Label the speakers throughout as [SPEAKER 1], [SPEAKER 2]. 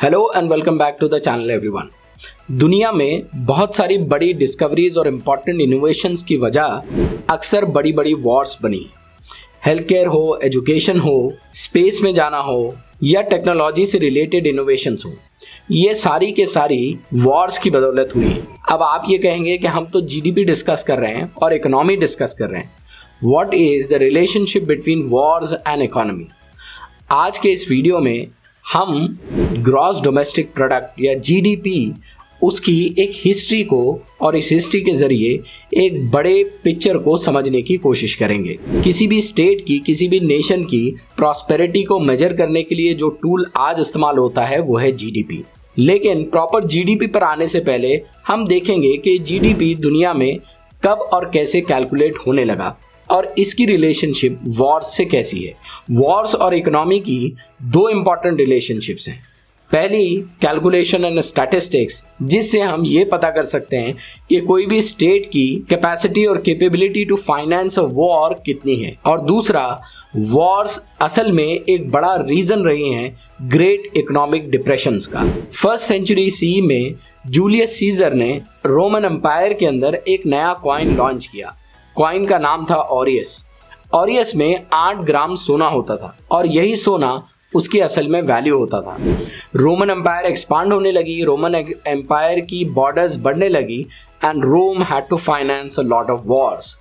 [SPEAKER 1] Hello and welcome back to the channel everyone. दुनिया में बहुत सारी बड़ी डिस्कवरीज और इम्पॉर्टेंट इनोवेशंस की वजह अक्सर बड़ी बड़ी वॉर्स बनी। हेल्थ केयर हो, एजुकेशन हो, स्पेस में जाना हो या टेक्नोलॉजी से रिलेटेड इनोवेशंस हो, ये सारी के सारी वॉर्स की बदौलत हुई। अब आप ये कहेंगे कि हम तो जीडीपी डिस्कस कर रहे हैं और इकोनॉमी डिस्कस कर रहे हैं। What is the relationship between Wars and economy? आज के इस वीडियो में हम ग्रॉस डोमेस्टिक प्रोडक्ट या जीडीपी उसकी एक हिस्ट्री को और इस हिस्ट्री के जरिए एक बड़े पिक्चर को समझने की कोशिश करेंगे। किसी भी स्टेट की, किसी भी नेशन की प्रॉस्पेरिटी को मेजर करने के लिए जो टूल आज इस्तेमाल होता है वो है जीडीपी। लेकिन प्रॉपर जीडीपी पर आने से पहले हम देखेंगे कि जीडीपी दुनिया में कब और कैसे कैलकुलेट होने लगा और इसकी रिलेशनशिप वॉर्स से कैसी है। वॉर्स और इकोनॉमी की दो इंपॉर्टेंट रिलेशनशिप्स हैं। पहली कैलकुलेशन एंड स्टैटिस्टिक्स, जिससे हम ये पता कर सकते हैं कि कोई भी स्टेट की कैपेसिटी और capability to finance a war कितनी है। और दूसरा, वॉर्स असल में एक बड़ा रीजन रही हैं ग्रेट इकोनॉमिक डिप्रेशंस का। फर्स्ट सेंचुरी सी में जूलियस सीजर ने रोमन एम्पायर के अंदर एक नया कॉइन लॉन्च किया। कॉइन का नाम था ऑरियस। ऑरियस में 8 ग्राम सोना होता था और यही सोना उसकी असल में वैल्यू होता था। रोमन एम्पायर एक्सपांड होने लगी, रोमन एम्पायर की बॉर्डर्स बढ़ने लगी and Rome had to finance a lot of wars.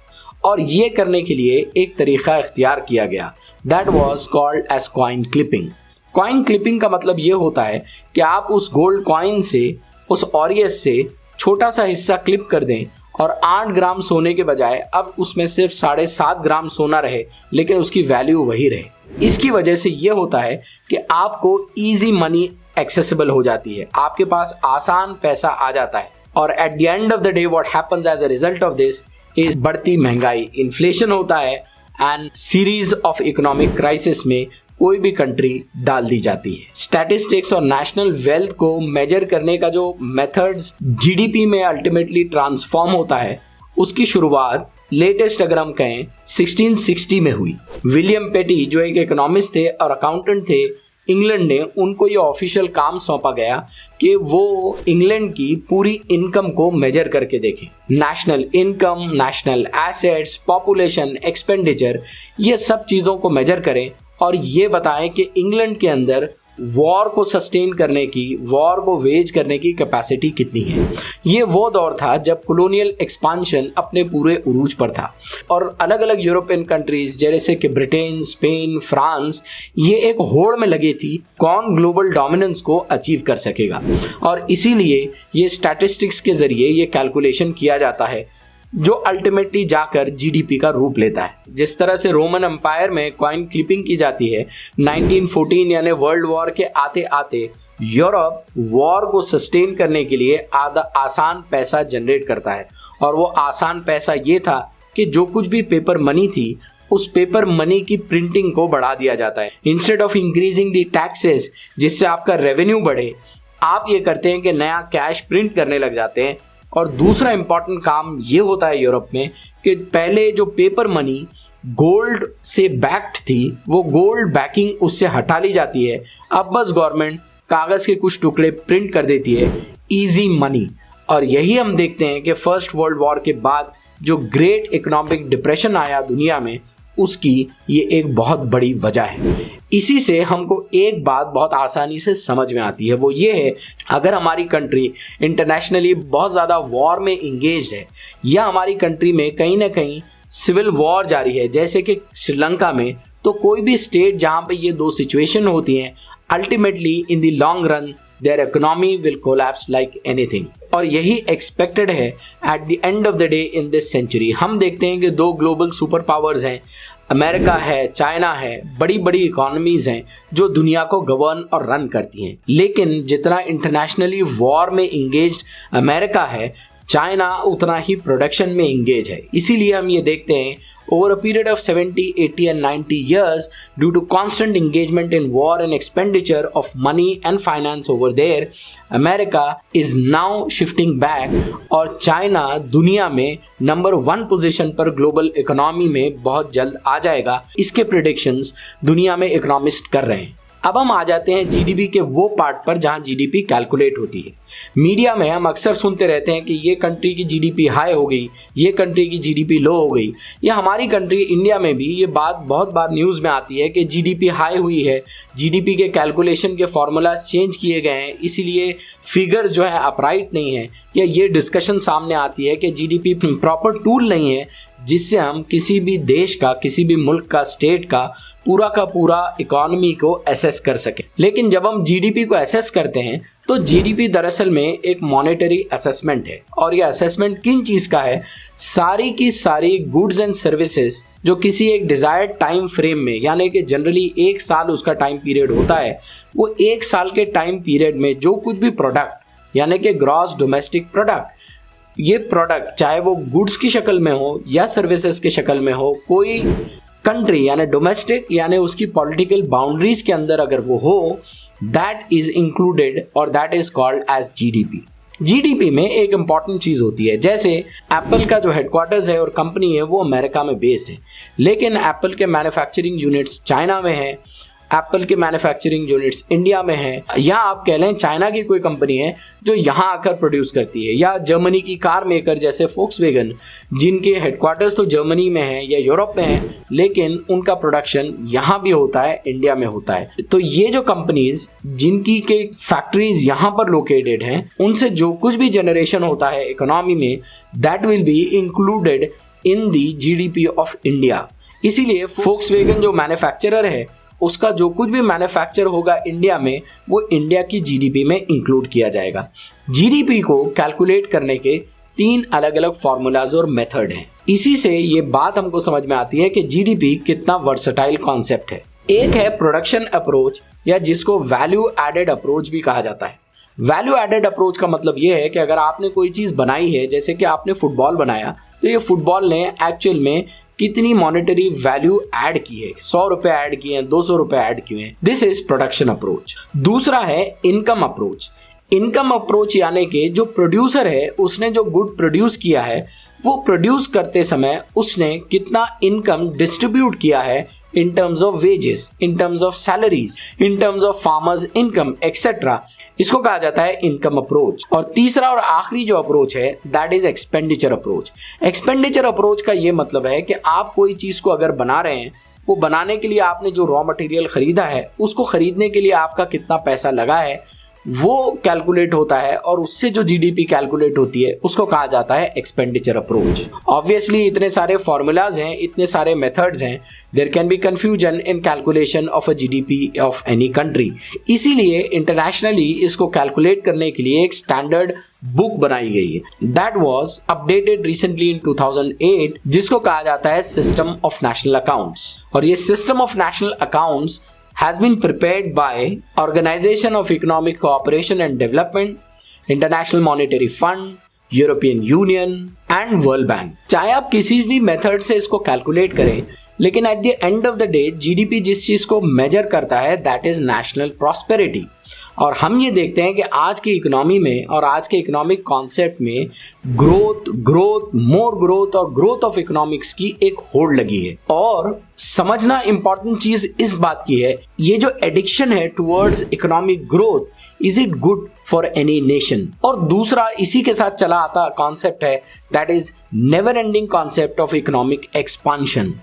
[SPEAKER 1] और ये करने के लिए एक तरीका इख्तियार किया गया, that was called as coin clipping. Coin clipping का मतलब ये होता है कि आप उस गोल्ड कॉइन से, उस ऑरियस से छोटा सा हिस्सा क्लिप कर दें और 8 ग्राम सोने के बजाय अब उसमें सिर्फ 7.5 ग्राम सोना रहे, लेकिन उसकी वैल्यू वही रहे। इसकी वजह से ये होता है कि आपको इजी मनी एक्सेसिबल हो जाती है, आपके पास आसान पैसा आ जाता है। और at the end of the day what happens as a result of this is बढ़ती महंगाई, इन्फ्लेशन होता है and series of economic crisis में कोई भी कंट्री डाल दी जाती है। स्टैटिस्टिक्स और नेशनल वेल्थ को मेजर करने का जो मेथड्स जीडीपी में अल्टीमेटली ट्रांसफॉर्म होता है, उसकी शुरुआत लेटेस्ट अगर हम कहें 1660 में हुई। विलियम पेटी जो एक इकोनॉमिस्ट थे और अकाउंटेंट थे इंग्लैंड ने, उनको ये ऑफिशियल काम सौंपा गया कि वो इंग्लैंड की पूरी इनकम को मेजर करके देखें। National income, national assets, population, expenditure, ये सब चीज़ों को मेजर करें और ये बताएं कि इंग्लैंड के अंदर वॉर को सस्टेन करने की, वॉर को वेज करने की कैपेसिटी कितनी है। ये वो दौर था जब कॉलोनियल एक्सपांशन अपने पूरे उरूज पर था और अलग अलग यूरोपियन कंट्रीज जैसे कि ब्रिटेन, स्पेन, फ्रांस, ये एक होड़ में लगी थी कौन ग्लोबल डोमिनेंस को अचीव कर सकेगा। और इसीलिए ये स्टैटिस्टिक्स के जरिए ये कैलकुलेशन किया जाता है जो अल्टीमेटली जाकर जीडीपी का रूप लेता है। जिस तरह से रोमन एम्पायर में कॉइन क्लिपिंग की जाती है, 1914 यानी वर्ल्ड वॉर के आते आते यूरोप वॉर को सस्टेन करने के लिए आसान पैसा जनरेट करता है। और वो आसान पैसा ये था कि जो कुछ भी पेपर मनी थी, उस पेपर मनी की प्रिंटिंग को बढ़ा दिया जाता है। Instead of increasing the taxes, जिससे आपका रेवेन्यू बढ़े, आप ये करते हैं कि नया कैश प्रिंट करने लग जाते हैं। और दूसरा इंपॉर्टेंट काम ये होता है यूरोप में कि पहले जो पेपर मनी गोल्ड से बैक्ड थी, वो गोल्ड बैकिंग उससे हटा ली जाती है। अब बस गवर्नमेंट कागज के कुछ टुकड़े प्रिंट कर देती है, इजी मनी। और यही हम देखते हैं कि फर्स्ट वर्ल्ड वॉर के बाद जो ग्रेट इकोनॉमिक डिप्रेशन आया दुनिया में, उसकी ये एक बहुत बड़ी वजह है। इसी से हमको एक बात बहुत आसानी से समझ में आती है, वो ये है अगर हमारी कंट्री इंटरनेशनली बहुत ज़्यादा वॉर में इंगेज है या हमारी कंट्री में कहीं ना कहीं सिविल वॉर जारी है, जैसे कि श्रीलंका में, तो कोई भी स्टेट जहाँ पे ये दो सिचुएशन होती हैं, ultimately in the long run their economy will collapse like anything. और यही एक्सपेक्टेड है at the end of the day in this century. हम देखते हैं कि दो ग्लोबल सुपर पावर्स हैं, अमेरिका है, चाइना है, बड़ी बड़ी इकोनॉमीज हैं जो दुनिया को गवर्न और रन करती हैं। लेकिन जितना इंटरनेशनली वॉर में इंगेज्ड अमेरिका है, चाइना उतना ही प्रोडक्शन में इंगेज है। इसीलिए हम ये देखते हैं over a period of 70, 80 and 90 years, due to constant engagement in war and expenditure of money and finance over there, America is now shifting back और चाइना दुनिया में नंबर 1 पोजीशन पर ग्लोबल इकोनॉमी में बहुत जल्द आ जाएगा। इसके प्रेडिक्शंस दुनिया में इकोनॉमिस्ट कर रहे हैं। अब हम आ जाते हैं जीडीपी के वो पार्ट पर जहां जीडीपी कैलकुलेट होती है। मीडिया में हम अक्सर सुनते रहते हैं कि ये कंट्री की जीडीपी हाई हो गई, ये कंट्री की जीडीपी लो हो गई, या हमारी कंट्री इंडिया में भी ये बात बहुत बार न्यूज़ में आती है कि जीडीपी हाई हुई है, जीडीपी के कैलकुलेशन के फॉर्मूलाज चेंज किए गए हैं, इसीलिए फिगर जो है अपराइट नहीं है, या ये डिस्कशन सामने आती है कि जीडीपी प्रॉपर टूल नहीं है जिससे हम किसी भी देश का, किसी भी मुल्क का, स्टेट का पूरा इकोनॉमी को एसेस कर सके। लेकिन जब हम जीडीपी को एसेस करते हैं तो जीडीपी दरअसल में एक मॉनेटरी असेसमेंट है, और यह असेसमेंट किन चीज का है? सारी की सारी गुड्स एंड सर्विसेज जो किसी एक डिजायर्ड टाइम फ्रेम में, यानी कि जनरली 1 साल उसका टाइम पीरियड होता है, वो 1 साल के टाइम पीरियड में जो कुछ भी प्रोडक्ट यानी कि ग्रॉस डोमेस्टिक प्रोडक्ट, ये प्रोडक्ट चाहे वो गुड्स की शक्ल में हो या सर्विसेज की शक्ल में हो, कोई कंट्री यानी डोमेस्टिक यानी उसकी पॉलिटिकल बाउंड्रीज के अंदर अगर वो हो, दैट इज इंक्लूडेड और that is called as GDP. GDP में एक इंपॉर्टेंट चीज होती है, जैसे एप्पल का जो हेडक्वार्टर्स है और कंपनी है वो अमेरिका में बेस्ड है, लेकिन एप्पल के मैन्युफैक्चरिंग यूनिट्स चाइना में है, एप्पल के मैन्युफैक्चरिंग यूनिट्स इंडिया में है, या आप कह लें चाइना की कोई कंपनी है जो यहाँ आकर प्रोड्यूस करती है, या जर्मनी की कार मेकर जैसे फोक्सवैगन जिनके हेडक्वार्टर्स तो जर्मनी में है या यूरोप में है, लेकिन उनका प्रोडक्शन यहाँ भी होता है, इंडिया में होता है। तो ये जो कंपनीज जिनकी के फैक्ट्रीज यहाँ पर लोकेटेड हैं, उनसे जो कुछ भी जनरेशन होता है इकोनॉमी में, that will be included in the GDP of India. इसीलिए फोक्सवैगन जो मैन्युफैक्चरर है उसका जो कुछ भी मैन्युफैक्चर होगा इंडिया में, वो इंडिया की जीडीपी में इंक्लूड किया जाएगा। जीडीपी को कैलकुलेट करने के 3 अलग अलग फॉर्मूलाज और मेथड हैं। इसी से ये बात हमको समझ में आती है कि जीडीपी कितना वर्सेटाइल कॉन्सेप्ट है। एक है प्रोडक्शन अप्रोच, या जिसको वैल्यू एडेड अप्रोच भी कहा जाता है। वैल्यू एडेड अप्रोच का मतलब ये है कि अगर आपने कोई चीज बनाई है, जैसे कि आपने फुटबॉल बनाया, तो ये फुटबॉल ने एक्चुअल में कितनी मॉनेटरी वैल्यू ऐड की है, 100 रुपए ऐड किए हैं, 200 रुपए ऐड किए हैं, दिस इज प्रोडक्शन अप्रोच। दूसरा है इनकम अप्रोच। इनकम अप्रोच यानी कि जो प्रोड्यूसर है उसने जो गुड प्रोड्यूस किया है, वो प्रोड्यूस करते समय उसने कितना इनकम डिस्ट्रीब्यूट किया है in terms of wages, in terms of salaries, in terms of farmers income etcetera, इसको कहा जाता है इनकम अप्रोच। और तीसरा और आखिरी जो अप्रोच है that is expenditure approach. Expenditure approach का ये मतलब है कि आप कोई चीज को अगर बना रहे हैं, वो बनाने के लिए आपने जो रॉ मटेरियल खरीदा है, उसको खरीदने के लिए आपका कितना पैसा लगा है, वो कैलकुलेट होता है, और उससे जो जीडीपी कैलकुलेट होती है उसको कहा जाता है एक्सपेंडिचर अप्रोच। ऑब्वियसली इतने सारे फॉर्मूलाज हैं, इतने सारे मेथड्स हैं, there can be confusion in calculation of a GDP of any country. इसीलिए इंटरनेशनली इसको कैलकुलेट करने के लिए एक स्टैंडर्ड बुक बनाई गई है, that was updated recently in 2008, जिसको कहा जाता है सिस्टम ऑफ नेशनल अकाउंट्स। और ये system of national accounts has been prepared by Organization of Economic Cooperation and Development, International Monetary Fund, European Union and World Bank। चाहे आप किसी भी मेथड से इसको कैलकुलेट करें, लेकिन eight the end of the day GDP जिस चीज को मेजर करता है दैट इज नेशनल प्रॉस्पेरिटी। और हम ये देखते हैं कि आज की इकोनॉमी में और आज के इकोनॉमिक कॉन्सेप्ट में ग्रोथ, मोर ग्रोथ और ग्रोथ ऑफ इकोनॉमिक्स की एक होड़ लगी है। और समझना इंपॉर्टेंट चीज इस बात की है, ये जो एडिक्शन है towards economic growth, is it good for any nation? और दूसरा इसी के साथ चला आता कॉन्सेप्ट है that is never ending concept of economic expansion.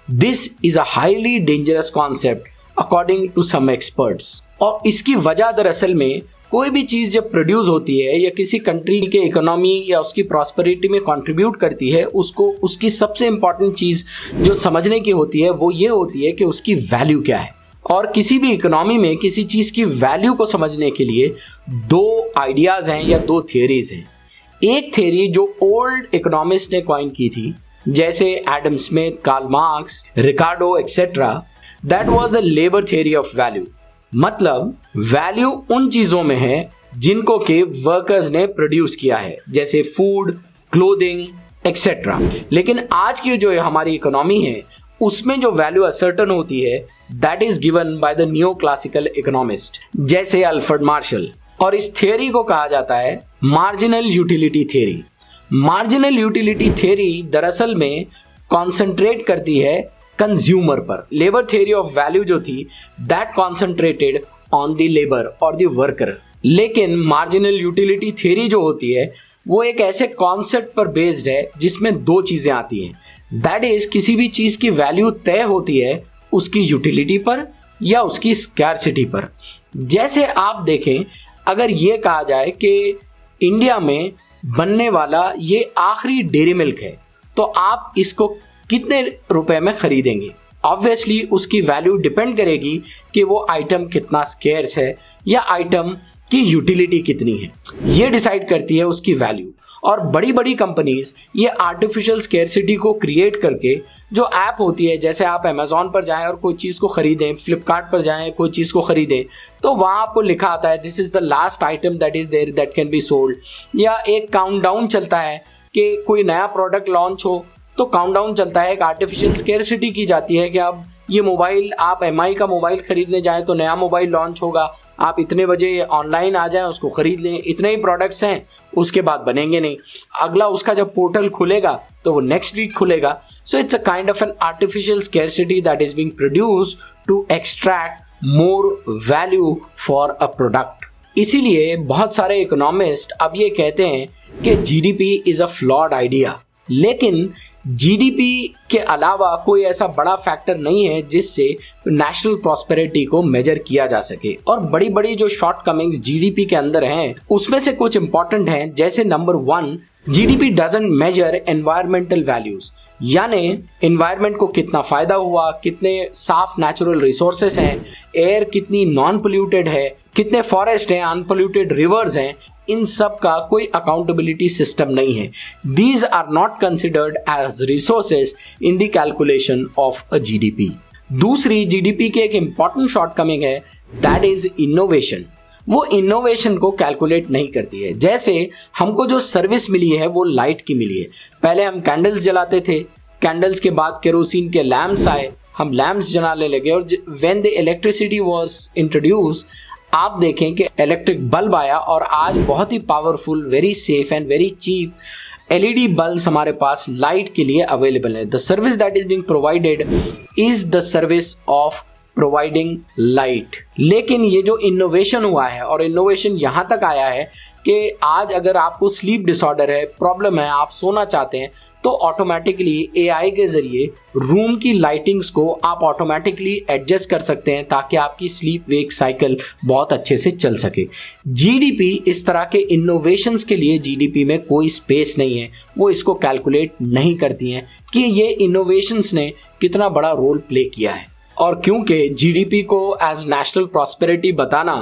[SPEAKER 1] This is a highly dangerous concept according to some experts. और इसकी वजह दरअसल में कोई भी चीज जब प्रोड्यूस होती है या किसी कंट्री के इकोनॉमी या उसकी प्रॉस्पेरिटी में कंट्रीब्यूट करती है, उसको उसकी सबसे इंपॉर्टेंट चीज जो समझने की होती है वो ये होती है कि उसकी वैल्यू क्या है। और किसी भी इकोनॉमी में किसी चीज की वैल्यू को समझने के लिए 2 आइडियाज हैं या 2 थियरीज हैं। एक थियरी जो ओल्ड इकोनॉमिस्ट ने कॉइन की थी, जैसे Adam Smith, Karl Marx, Ricardo etcetera, that was the labour theory of value. मतलब वैल्यू उन चीजों में है जिनको के वर्कर्स ने प्रोड्यूस किया है, जैसे फूड, क्लोथिंग एक्सेट्रा। लेकिन आज की जो हमारी इकोनॉमी है उसमें जो वैल्यू असर्टन होती है that is given by the new classical economist जैसे अल्फ्रेड मार्शल। और इस थियरी को कहा जाता है marginal utility theory. Marginal utility theory दरअसल में कॉन्सेंट्रेट करती है कंज्यूमर पर। लेबर थ्योरी ऑफ वैल्यू जो थी that concentrated on the labour और द वर्कर। लेकिन मार्जिनल यूटिलिटी थ्योरी जो होती है वो एक ऐसे कॉन्सेप्ट पर बेस्ड है जिसमें दो चीजें आती हैं, दैट इज किसी भी चीज की वैल्यू तय होती है उसकी यूटिलिटी पर या उसकी स्कैर्सिटी पर। जैसे आप देखें, अगर ये कहा जाए कि इंडिया में बनने वाला ये आखिरी डेयरी मिल्क है तो आप इसको कितने रुपए में खरीदेंगे? ऑब्वियसली उसकी वैल्यू डिपेंड करेगी कि वो आइटम कितना स्केर्स है या आइटम की यूटिलिटी कितनी है, ये डिसाइड करती है उसकी वैल्यू। और बड़ी बड़ी कंपनीज ये आर्टिफिशियल स्केर्सिटी को क्रिएट करके जो ऐप होती है, जैसे आप अमेजोन पर जाएं और कोई चीज़ को खरीदें, फ्लिपकार्ट पर जाएं कोई चीज़ को खरीदें, तो वहाँ आपको लिखा आता है this is the last item that is there that can be sold, या एक काउंटडाउन चलता है कि कोई नया प्रोडक्ट लॉन्च हो तो काउंटडाउन चलता है, एक आर्टिफिशियल स्केर्सिटी की जाती है कि अब ये मोबाइल, आप एमआई का मोबाइल खरीदने जाएं तो नया मोबाइल लॉन्च होगा, आप इतने बजे ऑनलाइन आ जाएं उसको खरीद लें, इतने ही प्रोडक्ट्स हैं, उसके बाद बनेंगे नहीं। अगला उसका जब पोर्टल खुलेगा तो वो नेक्स्ट वीक खुलेगा। So it's a kind of an artificial scarcity that is being produced to extract more value for a product. इसीलिए बहुत सारे इकोनॉमिस्ट अब ये कहते हैं कि GDP is a flawed idea. लेकिन जीडीपी के अलावा कोई ऐसा बड़ा फैक्टर नहीं है जिससे नेशनल प्रॉस्पेरिटी को मेजर किया जा सके। और बड़ी बड़ी जो शॉर्ट कमिंग्स जीडीपी के अंदर हैं उसमें से कुछ इंपॉर्टेंट हैं, जैसे number 1, GDP doesn't measure environmental values, यानी एनवायरमेंट को कितना फायदा हुआ, कितने साफ नेचुरल रिसोर्सेस हैं, एयर कितनी नॉन पोल्यूटेड है, कितने फॉरेस्ट हैं, अनपोल्यूटेड रिवर्स हैं, इन सब का कोई अकाउंटेबिलिटी सिस्टम नहीं है। These are not considered as resources in the calculation of a GDP. दूसरी जीडीपी की एक इंपॉर्टेंट शॉर्टकमिंग है, दैट इज इनोवेशन। वो इनोवेशन को कैलकुलेट नहीं करती है। जैसे हमको जो सर्विस मिली है वो लाइट की मिली है। पहले हम कैंडल्स जलाते थे, कैंडल्स के बाद केरोसिन के लैम्प्स आए, हम लैम्प्स जलाने लगे, और when the electricity was introduce, आप देखें कि इलेक्ट्रिक बल्ब आया और आज बहुत ही powerful, very safe and very cheap LED bulbs हमारे पास लाइट के लिए अवेलेबल है। The service that is being provided is the service of providing light. लेकिन ये जो इनोवेशन हुआ है, और इनोवेशन यहाँ तक आया है कि आज अगर आपको स्लीप डिसऑर्डर है, प्रॉब्लम है, आप सोना चाहते हैं, तो ऑटोमेटिकली एआई के जरिए रूम की लाइटिंग्स को आप ऑटोमेटिकली एडजस्ट कर सकते हैं ताकि आपकी स्लीप वेक साइकिल बहुत अच्छे से चल सके। जीडीपी इस तरह के इनोवेशंस के लिए जीडीपी में कोई स्पेस नहीं है, वो इसको कैलकुलेट नहीं करती हैं कि ये इनोवेशंस ने कितना बड़ा रोल प्ले किया है। और क्योंकि जीडीपी को एज नेशनल प्रॉस्पेरिटी बताना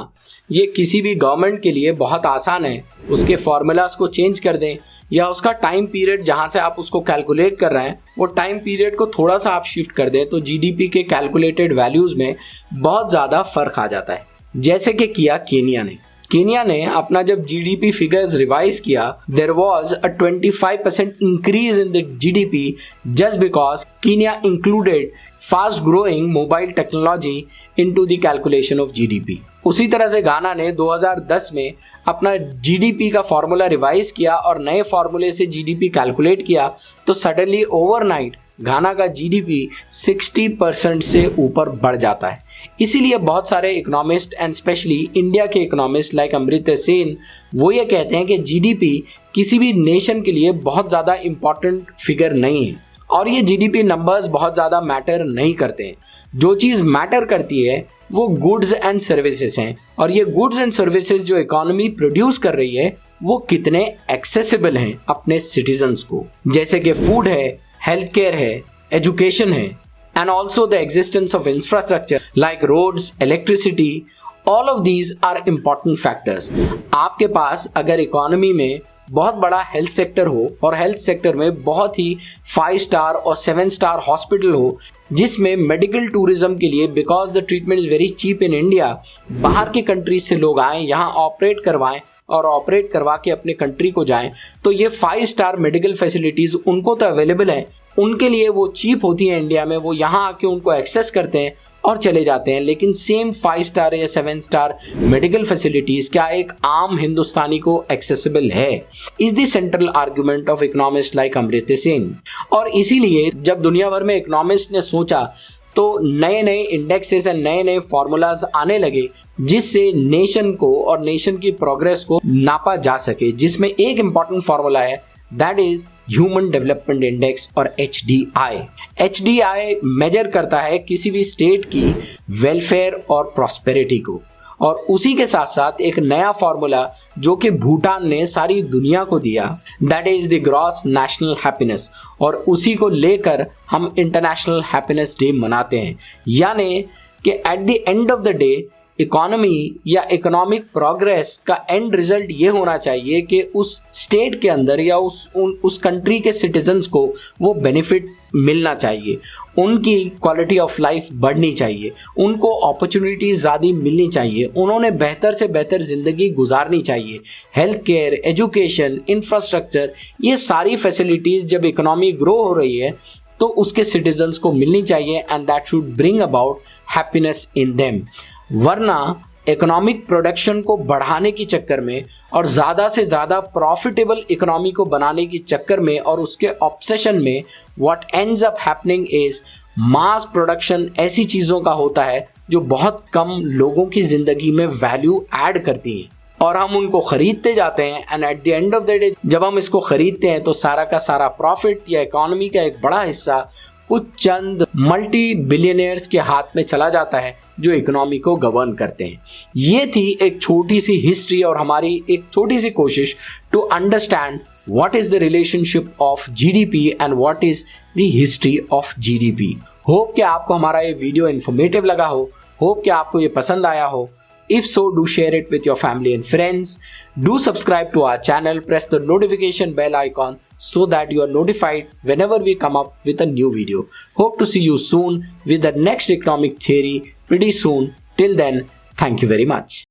[SPEAKER 1] ये किसी भी गवर्नमेंट के लिए बहुत आसान है, उसके फॉर्मूलाज को चेंज कर दें या उसका टाइम पीरियड जहां से आप उसको कैलकुलेट कर रहे हैं वो टाइम पीरियड को थोड़ा सा आप शिफ्ट कर दें तो जीडीपी के कैलकुलेटेड वैल्यूज में बहुत ज़्यादा फर्क आ जाता है। जैसे कि किया केनिया ने अपना जब जीडीपी फिगर्स रिवाइज किया, there was a 25% increase in the GDP just because Kenya included fast growing mobile technology into the calculation of GDP. उसी तरह से घाना ने 2010 में अपना जीडीपी का फॉर्मूला रिवाइज किया और नए फॉर्मूले से जीडीपी कैलकुलेट किया, तो सडनली ओवरनाइट घाना का जीडीपी 60% से ऊपर बढ़ जाता है। इसीलिए बहुत सारे इकोनॉमिस्ट एंड स्पेशली इंडिया के इकोनॉमिस्ट लाइक अमृता सेन वो ये कहते हैं कि जीडीपी किसी भी नेशन के लिए बहुत ज़्यादा इम्पॉर्टेंट फिगर नहीं है और ये जीडीपी नंबर्स बहुत ज़्यादा मैटर नहीं करते हैं। जो चीज़ मैटर करती है वो गुड्स एंड सर्विसेज हैं, और ये गुड्स एंड सर्विसेज जो इकोनॉमी प्रोड्यूस कर रही है वो कितने एक्सेसिबल हैं अपने सिटीजन्स को, जैसे कि फूड है, हेल्थ केयर है, एजुकेशन है, and also the existence of infrastructure like roads, electricity, all of these are important factors. आपके पास अगर इकोनॉमी में बहुत बड़ा हेल्थ सेक्टर हो और हेल्थ सेक्टर में बहुत ही 5 स्टार और 7 स्टार हॉस्पिटल हो जिसमें मेडिकल टूरिज्म के लिए because the treatment is very cheap in India बाहर के कंट्रीज से लोग आएँ, यहाँ ऑपरेट करवाएं और ऑपरेट करवा के अपने कंट्री को जाएं, तो ये 5 स्टार मेडिकल फैसिलिटीज़ उनको तो अवेलेबल है, उनके लिए वो चीप होती है इंडिया में, वो यहाँ आके उनको एक्सेस करते हैं और चले जाते हैं, लेकिन सेम 5 स्टार या 7 स्टार मेडिकल फैसिलिटीज क्या एक आम हिंदुस्तानी को एक्सेसिबल है? Is the central argument of economist like Amartya Sen. और इसीलिए जब दुनिया भर में इकोनॉमिस्ट ने सोचा तो नए नए इंडेक्सेस एंड नए नए फॉर्मूलाज आने लगे जिससे नेशन को और नेशन की प्रोग्रेस को नापा जा सके, जिसमें एक इंपॉर्टेंट फॉर्मूला है, that is human development index और HDI। HDI मेजर करता है किसी भी स्टेट की वेलफेयर और प्रॉस्पेरिटी को। और उसी के साथ साथ एक नया फॉर्मूला जो कि भूटान ने सारी दुनिया को दिया, that is the gross national happiness, और उसी को लेकर हम इंटरनेशनल हैप्पीनेस डे मनाते हैं। यानी कि eight the end of the day economy या इकोनॉमिक प्रोग्रेस का एंड रिजल्ट ये होना चाहिए कि उस स्टेट के अंदर या उस कंट्री के सिटीजन्स को वो बेनिफिट मिलना चाहिए, उनकी क्वालिटी ऑफ लाइफ बढ़नी चाहिए, उनको अपॉर्चुनिटीज ज़्यादा मिलनी चाहिए, उन्होंने बेहतर से बेहतर ज़िंदगी गुजारनी चाहिए। हेल्थ केयर, एजुकेशन, इंफ्रास्ट्रक्चर, ये सारी फैसिलिटीज़ जब इकोनॉमी ग्रो हो रही है तो उसके सिटीजन्स को मिलनी चाहिए and that should bring about happiness in them. वरना इकोनॉमिक प्रोडक्शन को बढ़ाने के चक्कर में और ज़्यादा से ज़्यादा प्रॉफिटेबल इकोनॉमी को बनाने के चक्कर में और उसके ऑब्सेशन में what ends up happening is mass production ऐसी चीज़ों का होता है जो बहुत कम लोगों की ज़िंदगी में वैल्यू ऐड करती हैं और हम उनको खरीदते जाते हैं and eight the end of the day जब हम इसको खरीदते हैं तो सारा का सारा प्रॉफिट या इकोनॉमी का एक बड़ा हिस्सा कुछ चंद मल्टी बिलियनियर्स के हाथ में चला जाता है जो इकोनॉमी को गवर्न करते हैं। ये थी एक छोटी सी हिस्ट्री और हमारी एक छोटी सी कोशिश to understand what is the relationship of GDP and what is the history of GDP. Hope कि आपको हमारा ये वीडियो इन्फॉर्मेटिव लगा हो, होप कि आपको ये पसंद आया हो। If so, do share it with your family and friends. Do subscribe to our channel, press the notification bell icon so that you are notified whenever we come up with a new video. Hope to see you soon with the next economic theory pretty soon. Till then, thank you very much.